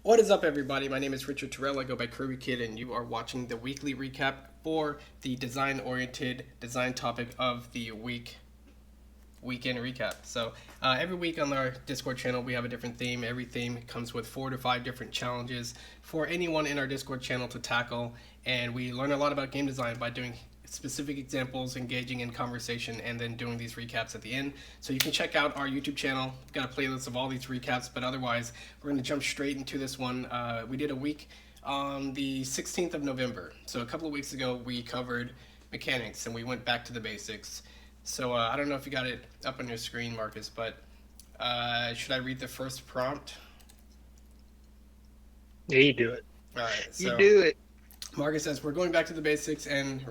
What is up, everybody? My name is Richard Terrell. I go by Kirby Kid, and you are watching the weekly recap for the design-oriented design topic of the weekend recap. So every week on our Discord channel, we have a different theme. Every theme comes with 4 to 5 different challenges for anyone in our Discord channel to tackle, and we learn a lot about game design by doing specific examples, engaging in conversation, and then doing these recaps at the end. So you can check out our YouTube channel. We've got a playlist of all these recaps, but otherwise, we're going to jump straight into this one. We did a week on the 16th of November. So a couple of weeks ago, we covered mechanics, and we went back to the basics. So I don't know if you got it up on your screen, Marcus, but should I read the first prompt? Yeah, you do it. All right. You So do it. Marcus says we're going back to the basics and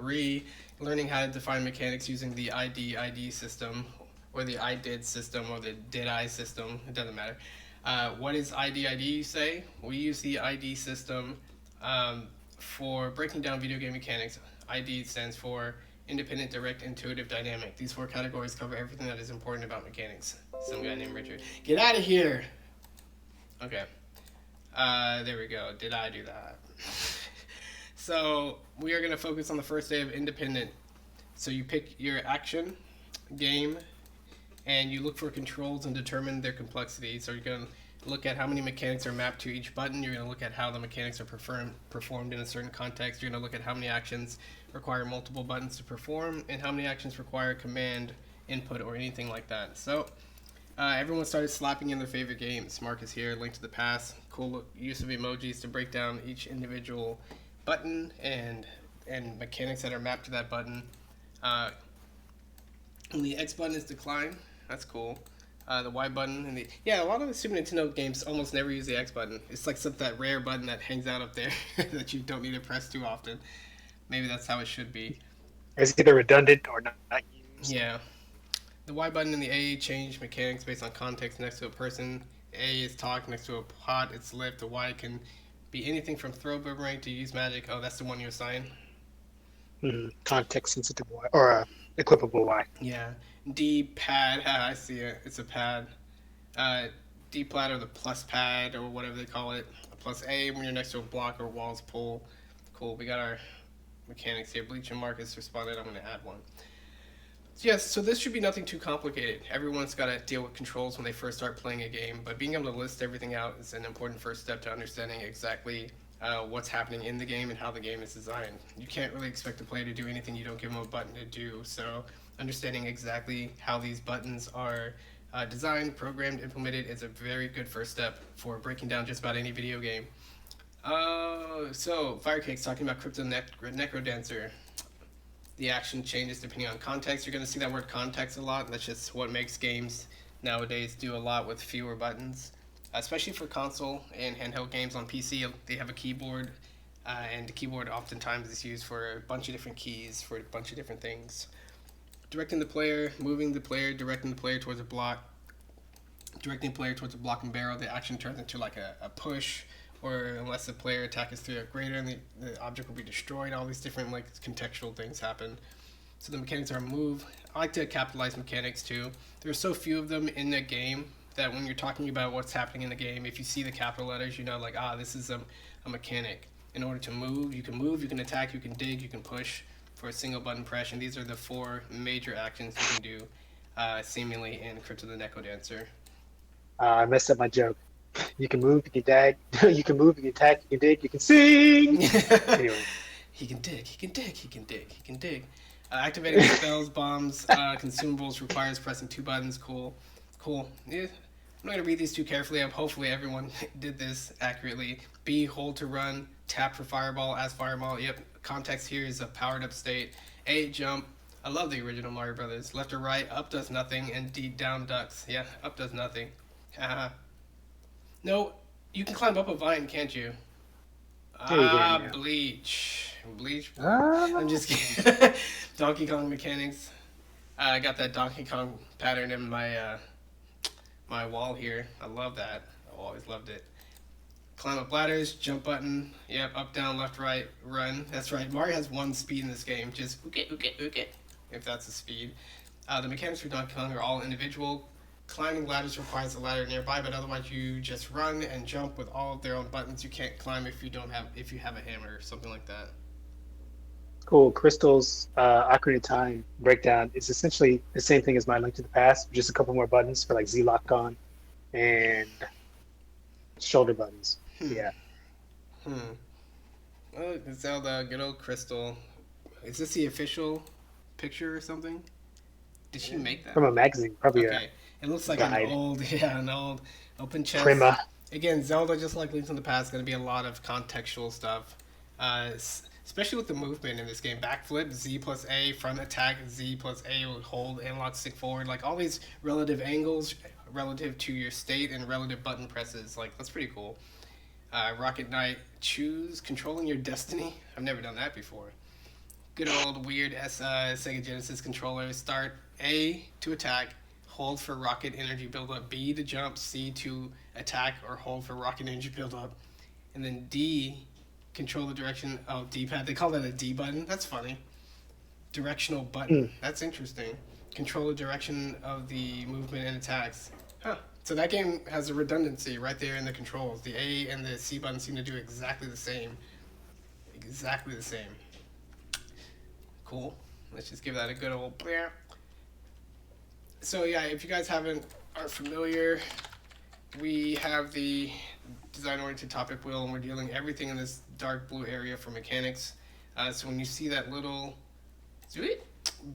learning how to define mechanics using the ID system, or the I did system, or the did I system. It doesn't matter. What is ID? You say? We use the ID system for breaking down video game mechanics. ID stands for independent, direct, intuitive, dynamic. These 4 categories cover everything that is important about mechanics. Some guy named Richard. Get out of here! Okay. There we go. Did I do that? So we are going to focus on the first day of independent. So you pick your action, game, and you look for controls and determine their complexity. So you're going to look at how many mechanics are mapped to each button. You're going to look at how the mechanics are performed in a certain context. You're going to look at how many actions require multiple buttons to perform, and how many actions require command input or anything like that. So everyone started slapping in their favorite games. Marcus here, Link to the Past, cool use of emojis to break down each individual button and mechanics that are mapped to that button. And the X button is decline. That's cool. The Y button and a lot of the Super Nintendo games almost never use the X button. It's like that rare button that hangs out up there that you don't need to press too often. Maybe that's how it should be. It's either redundant or not used. Yeah. The Y button and the A change mechanics based on context next to a person. A is talk, next to a pot, it's lift. The Y can be anything from throw boomerang to use magic. Oh, that's the one you assign? Context sensitive Y or equipable Y. Yeah. D pad, I see it. It's a pad. D pad or the plus pad or whatever they call it. Plus A when you're next to a block or walls pull. Cool. We got our mechanics here. Bleach and Marcus responded. I'm going to add one. Yes, so this should be nothing too complicated. Everyone's got to deal with controls when they first start playing a game, but being able to list everything out is an important first step to understanding exactly what's happening in the game and how the game is designed. You can't really expect the player to do anything you don't give them a button to do, so understanding exactly how these buttons are designed, programmed, implemented is a very good first step for breaking down just about any video game. So Firecake's talking about Crypto Necrodancer. The action changes depending on context. You're going to see that word context a lot. That's just what makes games nowadays do a lot with fewer buttons. Especially for console and handheld games on PC, they have a keyboard, and the keyboard oftentimes is used for a bunch of different keys for a bunch of different things. Directing the player, moving the player, directing the player towards a block, directing the player towards a block and barrel. The action turns into like a push, or unless the player attack is 3 or greater, and the object will be destroyed. All these different contextual things happen. So the mechanics are move. I like to capitalize mechanics too. There's so few of them in the game that when you're talking about what's happening in the game, if you see the capital letters, you know this is a mechanic. In order to move, you can attack, you can dig, you can push for a single button press, and these are the 4 major actions you can do seemingly in Crypt of the Necrodancer. I messed up my joke. You can move, you can dag, you can move, you can attack, you can dig, you can sing. Anyway. He can dig. Activating spells, bombs, consumables requires pressing 2 buttons. Cool. Yeah. I'm not going to read these too carefully. Hopefully everyone did this accurately. B, hold to run. Tap for fireball, as fireball. Yep. Context here is a powered up state. A, jump. I love the original Mario Brothers. Left or right, up does nothing. And D, down ducks. Yeah, up does nothing. Haha. No, you can climb up a vine, can't you? Bleach. I'm just kidding. Donkey Kong mechanics. I got that Donkey Kong pattern in my my wall here. I love that. I've always loved it. Climb up ladders, jump button. Yep, up, down, left, right, run. That's right. Mario has 1 speed in this game. Just ook it. If that's the speed. The mechanics for Donkey Kong are all individual. climbing ladders requires a ladder nearby, but otherwise you just run and jump with all of their own buttons. You can't climb if you have a hammer or something like that. Cool. Crystal's Ocarina of Time breakdown is essentially the same thing as my Link to the Past, just a couple more buttons for like Z lock on and shoulder buttons. Hmm. Yeah. Hmm. Oh, Zelda, good old Crystal. Is this the official picture or something? Did she make that? From a magazine, probably a Okay. It looks like an guide. old, yeah, an old open chest. Prima. Again, Zelda, just like Link in the Past, going to be a lot of contextual stuff. Especially with the movement in this game. Backflip, Z plus A, front attack, Z plus A, hold, analog stick forward. Like all these relative angles relative to your state and relative button presses. Like, that's pretty cool. Rocket Knight, choose controlling your destiny. I've never done that before. Good old weird Sega Genesis controller. Start A to attack, hold for rocket energy buildup, B to jump, C to attack or hold for rocket energy buildup, and then D control the direction of D-pad. They call that a D button. That's funny. Directional button. Mm. That's interesting. Control the direction of the movement and attacks. Huh. So that game has a redundancy right there in the controls. The A and the C button seem to do exactly the same. Exactly the same. Cool. Let's just give that a good old blare. So yeah, if you guys aren't familiar, we have the design-oriented topic wheel, and we're dealing everything in this dark blue area for mechanics. So when you see that little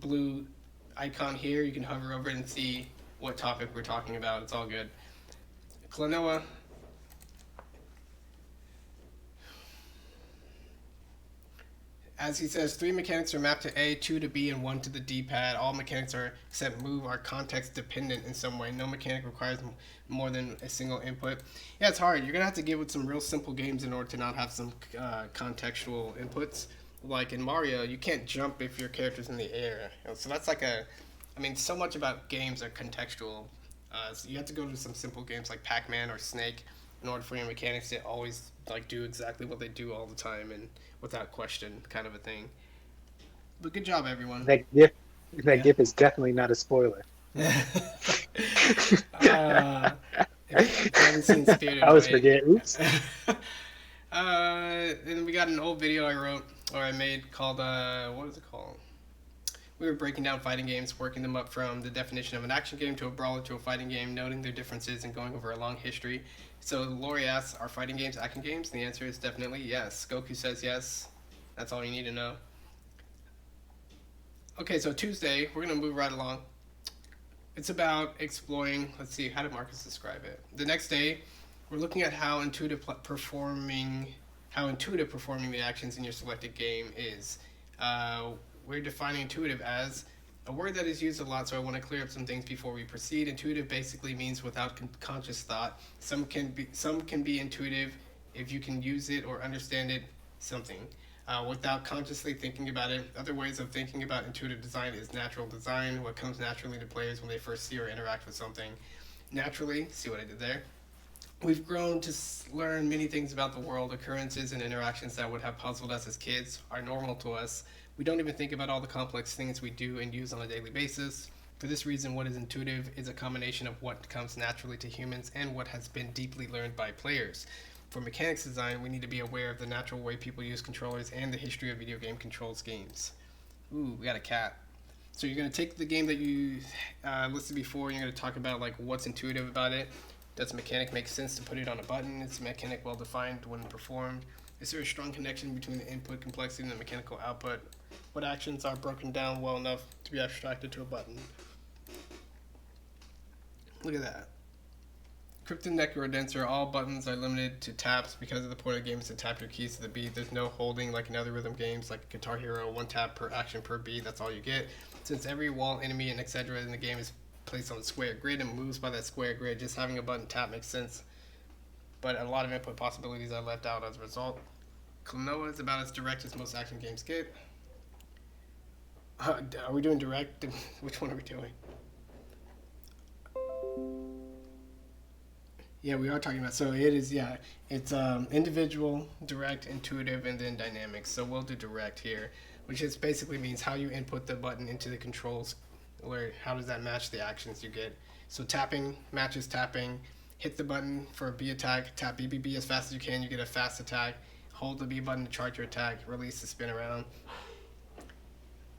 blue icon here, you can hover over it and see what topic we're talking about. It's all good. Klonoa. As he says, 3 mechanics are mapped to A, 2 to B, and 1 to the D-pad. All mechanics except move are context dependent in some way. No mechanic requires more than a single input. Yeah, it's hard. You're going to have to get with some real simple games in order to not have some contextual inputs. Like in Mario, you can't jump if your character's in the air. So that's like so much about games are contextual. So you have to go to some simple games like Pac-Man or Snake in order for your mechanics to always do exactly what they do all the time and without question, kind of a thing. But good job, everyone. That gif is definitely not a spoiler. If you haven't seen Spirited I always Away, forget. Oops. and we got an old video I made called what was it called? We were breaking down fighting games, working them up from the definition of an action game to a brawler to a fighting game, noting their differences and going over a long history. So Lori asks, are fighting games action games? And the answer is definitely yes. Goku says yes. That's all you need to know. Okay, so Tuesday, we're going to move right along. It's about exploring, let's see, how did Marcus describe it? The next day, we're looking at how intuitive performing the actions in your selected game is. We're defining intuitive as a word that is used a lot, so I want to clear up some things before we proceed. Intuitive basically means without conscious thought. Some can be intuitive if you can use it or understand it, something. Without consciously thinking about it. Other ways of thinking about intuitive design is natural design, what comes naturally to players when they first see or interact with something. Naturally, see what I did there? We've grown to learn many things about the world. Occurrences and interactions that would have puzzled us as kids are normal to us. We don't even think about all the complex things we do and use on a daily basis. For this reason, what is intuitive is a combination of what comes naturally to humans and what has been deeply learned by players. For mechanics design, we need to be aware of the natural way people use controllers and the history of video game control schemes. Ooh, we got a cat. So you're going to take the game that you listed before, and you're going to talk about what's intuitive about it. Does a mechanic make sense to put it on a button? Is the mechanic well defined when performed? Is there a strong connection between the input complexity and the mechanical output? What actions are broken down well enough to be abstracted to a button? Look at that. Crypton Necrodancer, all buttons are limited to taps because of the point of the game is to tap your keys to the beat. There's no holding like in other rhythm games like Guitar Hero, 1 tap per action per beat, that's all you get. Since every wall, enemy, and etc. in the game is placed on a square grid and moves by that square grid, just having a button tap makes sense. But a lot of input possibilities are left out as a result. Klonoa is about as direct as most action games get. Are we doing direct? Which one are we doing? Yeah, we are talking about. So it is. Yeah, it's individual, direct, intuitive, and then dynamic. So we'll do direct here, which is basically means how you input the button into the controls, or how does that match the actions you get. So tapping matches tapping. Hit the button for a B attack. Tap BBB as fast as you can. You get a fast attack. Hold the B button to charge your attack. Release the spin around.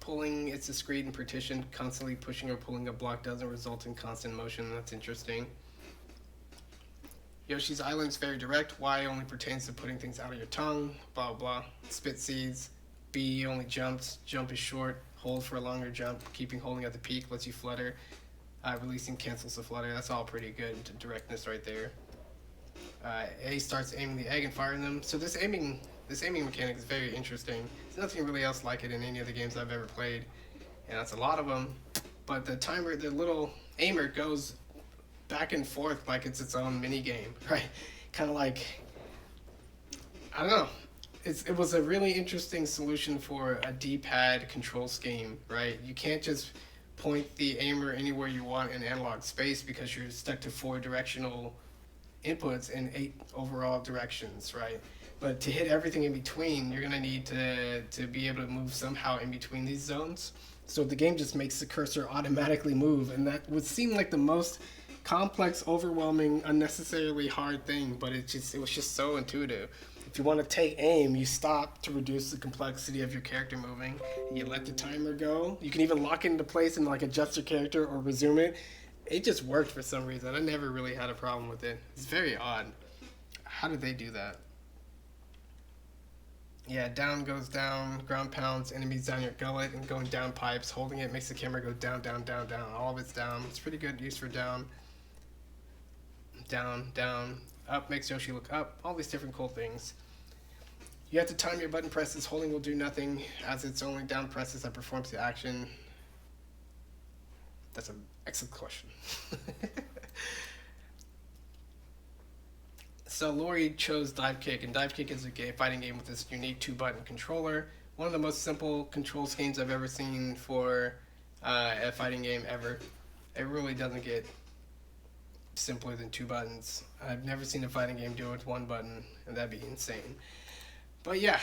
Pulling, it's discrete and partitioned. Constantly pushing or pulling a block doesn't result in constant motion. That's interesting. Yoshi's Island is very direct. Y only pertains to putting things out of your tongue. Blah, blah. Spit seeds. B only jumps. Jump is short. Hold for a longer jump. Keeping holding at the peak lets you flutter. Releasing cancels the flutter. That's all pretty good. Directness right there. A starts aiming the egg and firing them. So this aiming mechanic is very interesting. There's nothing really else like it in any of the games I've ever played, and that's a lot of them. But the timer, the little aimer goes back and forth like it's its own mini game, right? Kind of like, I don't know. It was a really interesting solution for a D-pad control scheme, right? You can't just point the aimer anywhere you want in analog space because you're stuck to 4 directional inputs and 8 overall directions, right? But to hit everything in between, you're gonna need to be able to move somehow in between these zones. So the game just makes the cursor automatically move, and that would seem like the most complex, overwhelming, unnecessarily hard thing, but it was just so intuitive. If you want to take aim, you stop to reduce the complexity of your character moving. You let the timer go. You can even lock it into place and like adjust your character or resume it. It just worked for some reason. I never really had a problem with it. It's very odd. How did they do that? Yeah, down goes down, ground pounds, enemies down your gullet, and going down pipes. Holding it makes the camera go down, down, down, down. All of it's down. It's pretty good use for down. Down, down. Up makes Yoshi look up. All these different cool things. You have to time your button presses. Holding will do nothing, as it's only down presses that performs the action. That's an excellent question. So Lori chose Dive Kick, and Dive Kick is a fighting game with this unique 2-button controller. One of the most simple control schemes I've ever seen for a fighting game ever. It really doesn't get simpler than 2 buttons. I've never seen a fighting game do it with 1 button, and that'd be insane. But yeah,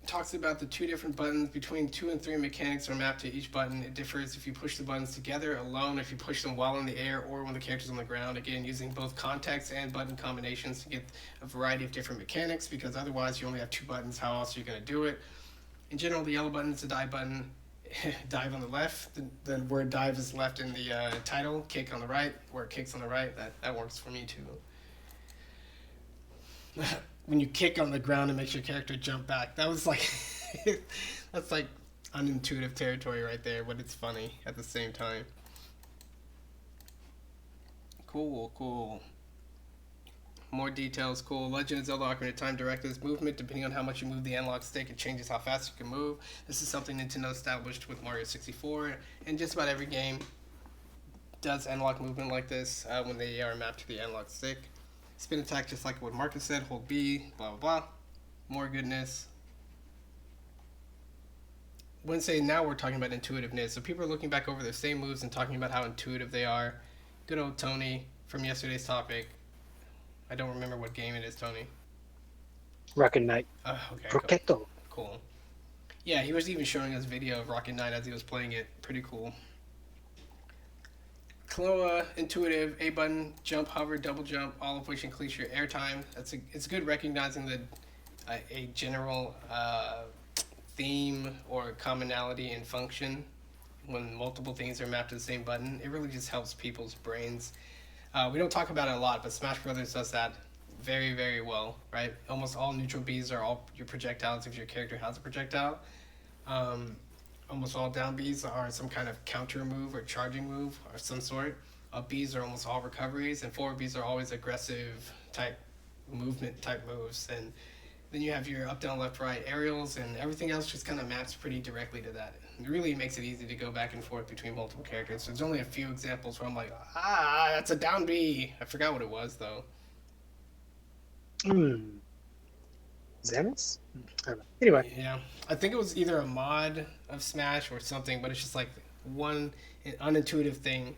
talks about the 2 different buttons. Between 2 and 3 mechanics are mapped to each button. It differs if you push the buttons together, alone, if you push them while in the air, or when the character's on the ground. Again, using both context and button combinations to get a variety of different mechanics, because otherwise you only have 2 buttons. How else are you going to do it? In general, the yellow button is the dive button. Dive on the left. The word dive is left in the title. Kick on the right. Where it kicks on the right. That works for me too. When you kick on the ground, it makes your character jump back. That was like, that's like unintuitive territory right there, but it's funny at the same time. Cool, cool. More details, cool. Legend of Zelda Ocarina of Time Directness movement. Depending on how much you move the analog stick, it changes how fast you can move. This is something Nintendo established with Mario 64, and just about every game does analog movement like this when they are mapped to the analog stick. Spin attack, just like what Marcus said, hold B, blah, blah, blah. More goodness. Wednesday, now we're talking about intuitiveness. So people are looking back over their same moves and talking about how intuitive they are. Good old Tony from yesterday's topic. I don't remember what game it is, Tony. Rocket Knight. Okay. Croqueto. Cool. Yeah, he was even showing us video of Rocket Knight as he was playing it. Pretty cool. Kloa, intuitive, A button, jump, hover, double jump, all of which increase your airtime. It's good recognizing that a general theme or commonality in function when multiple things are mapped to the same button. It really just helps people's brains. We don't talk about it a lot, but Smash Brothers does that very, very well, right? Almost all neutral Bs are all your projectiles if your character has a projectile. Almost all down Bs are some kind of counter move or charging move of some sort. Bs are almost all recoveries, and forward Bs are always aggressive type movement type moves. And then you have your up, down, left, right aerials, and everything else just kind of maps pretty directly to that. It really makes it easy to go back and forth between multiple characters. There's only a few examples where I'm like, that's a down B. I forgot what it was, though. Xanis? I don't know. Anyway. Yeah. I think it was either a mod of Smash or something, but it's just like one unintuitive thing.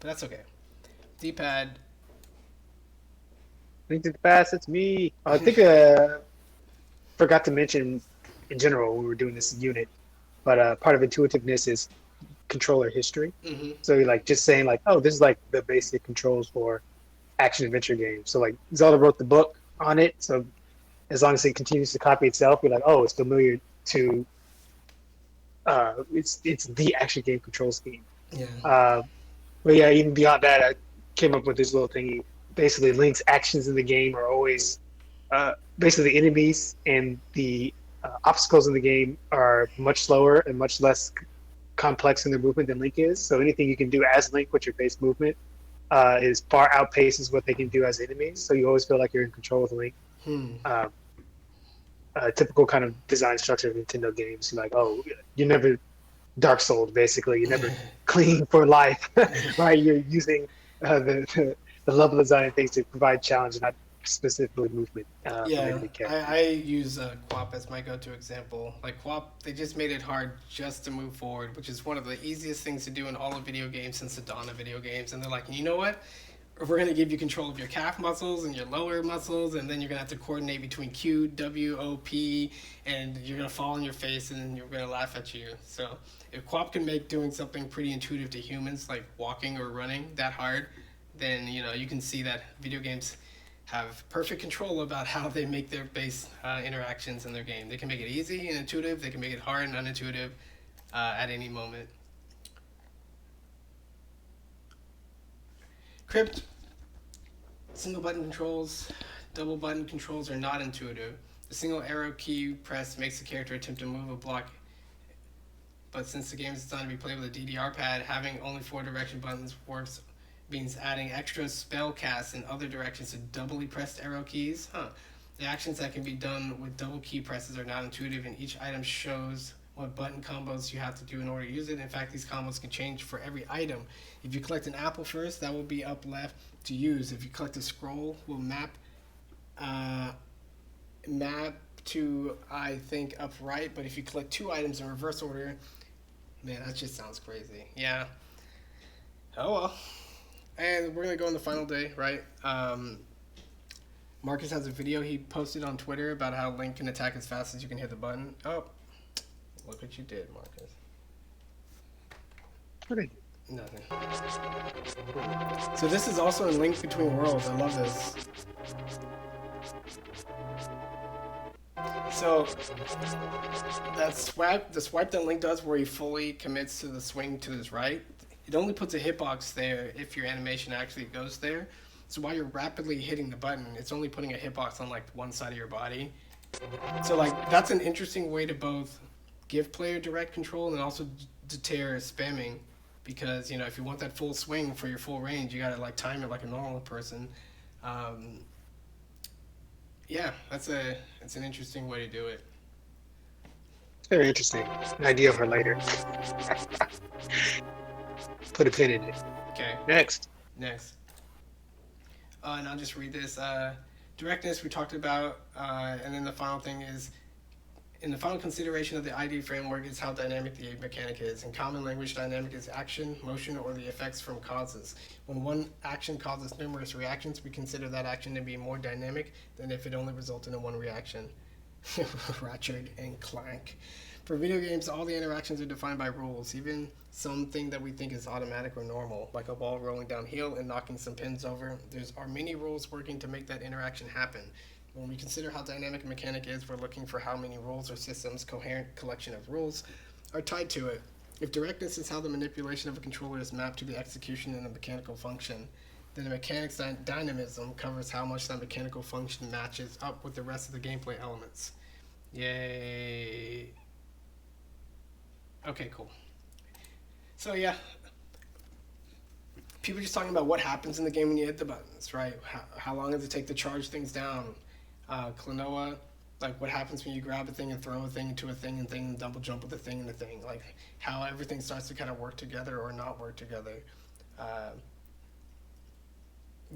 But that's okay. D-pad. Link to the past, it's me. I think forgot to mention in general when we were doing this unit, but part of intuitiveness is controller history. Mm-hmm. So you're like just saying like, oh, this is like the basic controls for action adventure games. So like Zelda wrote the book on it. So as long as it continues to copy itself, you're like, oh, it's familiar to it's the action game control scheme. Yeah. Uh, but yeah, even beyond that, I came up with this little thingy. Basically, Link's actions in the game are always basically the enemies and the obstacles in the game are much slower and much less complex in their movement than Link is. So anything you can do as Link with your base movement is far outpaces what they can do as enemies. So you always feel like you're in control of Link. Hmm. Um, typical kind of design structure of Nintendo games. You're like, oh, you're never Dark Souls, basically. You're never clean for life, right? You're using the level design and things to provide challenge, not specifically movement from Yeah, enemy I characters. use QWOP as my go-to example. Like QWOP, they just made it hard just to move forward, which is one of the easiest things to do in all of video games since the dawn of video games. And they're like, you know what? We're going to give you control of your calf muscles and your lower muscles, and then you're going to have to coordinate between Q, W, O, P, and you're going to fall on your face and you're going to laugh at you. So if QWOP can make doing something pretty intuitive to humans, like walking or running, that hard, then you can see that video games have perfect control about how they make their base interactions in their game. They can make it easy and intuitive. They can make it hard and unintuitive at any moment. Crypt, single button controls, double button controls are not intuitive. The single arrow key press makes the character attempt to move a block, but since the game is designed to be played with a DDR pad, having only 4 direction buttons works means adding extra spell casts in other directions to doubly pressed arrow keys. The actions that can be done with double key presses are not intuitive, and each item shows what button combos you have to do in order to use it. In fact, these combos can change for every item. If you collect an apple first, that will be up left to use. If you collect a scroll, will uh, map to, I think, up right. But if you collect 2 items in reverse order, man, that just sounds crazy. Yeah. Oh well. And we're gonna go on the final day, right? Marcus has a video he posted on Twitter about how Link can attack as fast as you can hit the button. Oh, look what you did, Marcus. What did Nothing. So this is also in Link Between Worlds. I love this. So the swipe that Link does, where he fully commits to the swing to his right, it only puts a hitbox there if your animation actually goes there. So while you're rapidly hitting the button, it's only putting a hitbox on like one side of your body. So like that's an interesting way to both give player direct control and also deter spamming, because if you want that full swing for your full range, you gotta like time it like a normal person. Um, yeah, it's an interesting way to do it. Very interesting. An idea for later. Put a pin in it. Okay, Next. next. And I'll just read this. Directness we talked about, and then the final thing is, in the final consideration of the ID framework is how dynamic the mechanic is. In common language, dynamic is action, motion, or the effects from causes. When one action causes numerous reactions, we consider that action to be more dynamic than if it only resulted in one reaction. Ratchet and Clank. For video games, all the interactions are defined by rules, even something that we think is automatic or normal, like a ball rolling downhill and knocking some pins over. There are many rules working to make that interaction happen. When we consider how dynamic a mechanic is, we're looking for how many rules or systems, coherent collection of rules, are tied to it. If directness is how the manipulation of a controller is mapped to the execution in a mechanical function, then the mechanic's dynamism covers how much that mechanical function matches up with the rest of the gameplay elements. Yay. Okay, cool. So yeah, people are just talking about what happens in the game when you hit the buttons, right? How long does it take to charge things down? Klonoa, like what happens when you grab a thing and throw a thing into a thing and double jump with a thing and a thing, like how everything starts to kind of work together or not work together. Uh,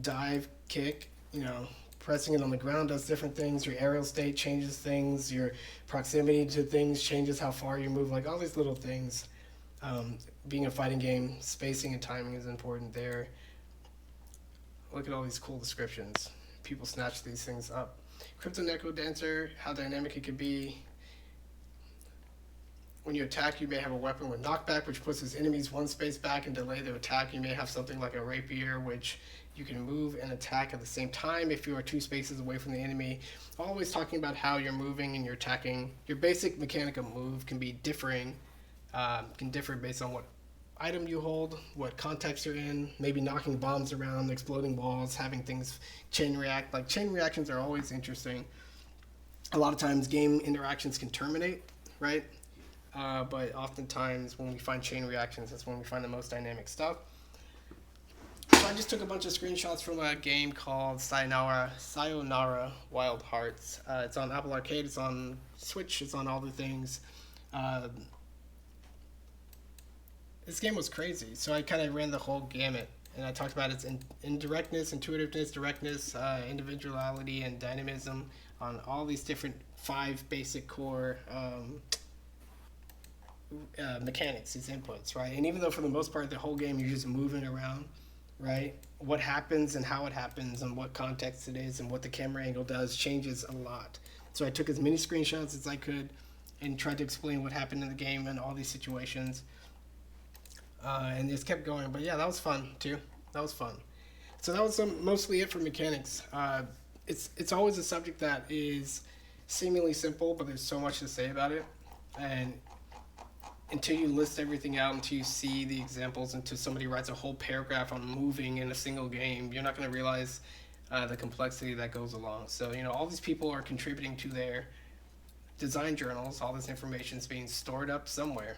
Dive, kick, pressing it on the ground does different things. Your aerial state changes things. Your proximity to things changes how far you move. Like all these little things. Being a fighting game, spacing and timing is important there. Look at all these cool descriptions. People snatch these things up. Crypto Neko Dancer, how dynamic it could be. when you attack, you may have a weapon with knockback, which pushes enemies one space back and delay their attack. You may have something like a rapier, which you can move and attack at the same time if you are 2 spaces away from the enemy. Always talking about how you're moving and you're attacking. Your basic mechanic of move can be differing, can differ based on what item you hold, what context you're in, maybe knocking bombs around, exploding walls, having things chain react. Like, chain reactions are always interesting. A lot of times game interactions can terminate, right? But oftentimes when we find chain reactions, that's when we find the most dynamic stuff. So I just took a bunch of screenshots from a game called Sayonara Wild Hearts. It's on Apple Arcade, it's on Switch, it's on all the things. This game was crazy, so I kind of ran the whole gamut, and I talked about its indirectness, intuitiveness, directness, individuality, and dynamism on all these different 5 basic core mechanics, these inputs, right? And even though for the most part the whole game you're just moving around, right? What happens and how it happens and what context it is and what the camera angle does changes a lot. So I took as many screenshots as I could and tried to explain what happened in the game and all these situations. And just kept going. But yeah, that was fun too. That was fun. So that was mostly it for mechanics. It's always a subject that is seemingly simple, but there's so much to say about it. And until you list everything out, until you see the examples, until somebody writes a whole paragraph on moving in a single game, you're not going to realize the complexity that goes along. So, all these people are contributing to their design journals. All this information is being stored up somewhere.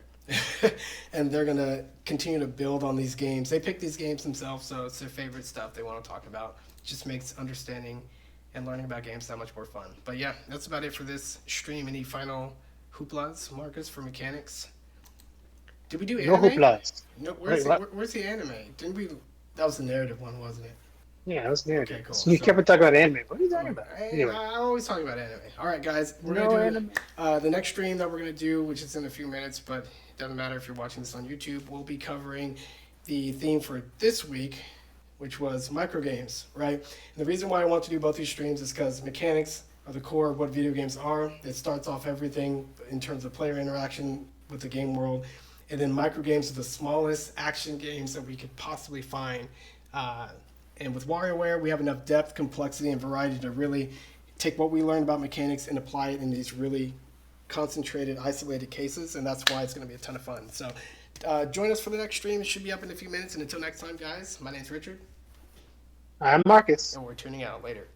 And they're going to continue to build on these games. They pick these games themselves, so it's their favorite stuff they want to talk about. It just makes understanding and learning about games that much more fun. But yeah, that's about it for this stream. Any final hooplas, Marcus, for mechanics? Did we do anime? No hooplas. No, Wait, where's the anime? Didn't we? That was the narrative one, wasn't it? Yeah, it was narrative. Okay, cool. So you kept talking about anime. What are you talking about? Anyway. I'm always talking about anime. All right, guys. We're No going to anime. do the next stream that we're going to do, which is in a few minutes, but it doesn't matter if you're watching this on YouTube. We'll be covering the theme for this week, which was microgames, right? And the reason why I want to do both these streams is because mechanics are the core of what video games are. It starts off everything in terms of player interaction with the game world. And then microgames are the smallest action games that we could possibly find. And with WarioWare, we have enough depth, complexity, and variety to really take what we learned about mechanics and apply it in these really concentrated, isolated cases. And that's why it's going to be a ton of fun. So join us for the next stream. It should be up in a few minutes. And until next time, guys, my name's Richard. I'm Marcus. And we're tuning out later.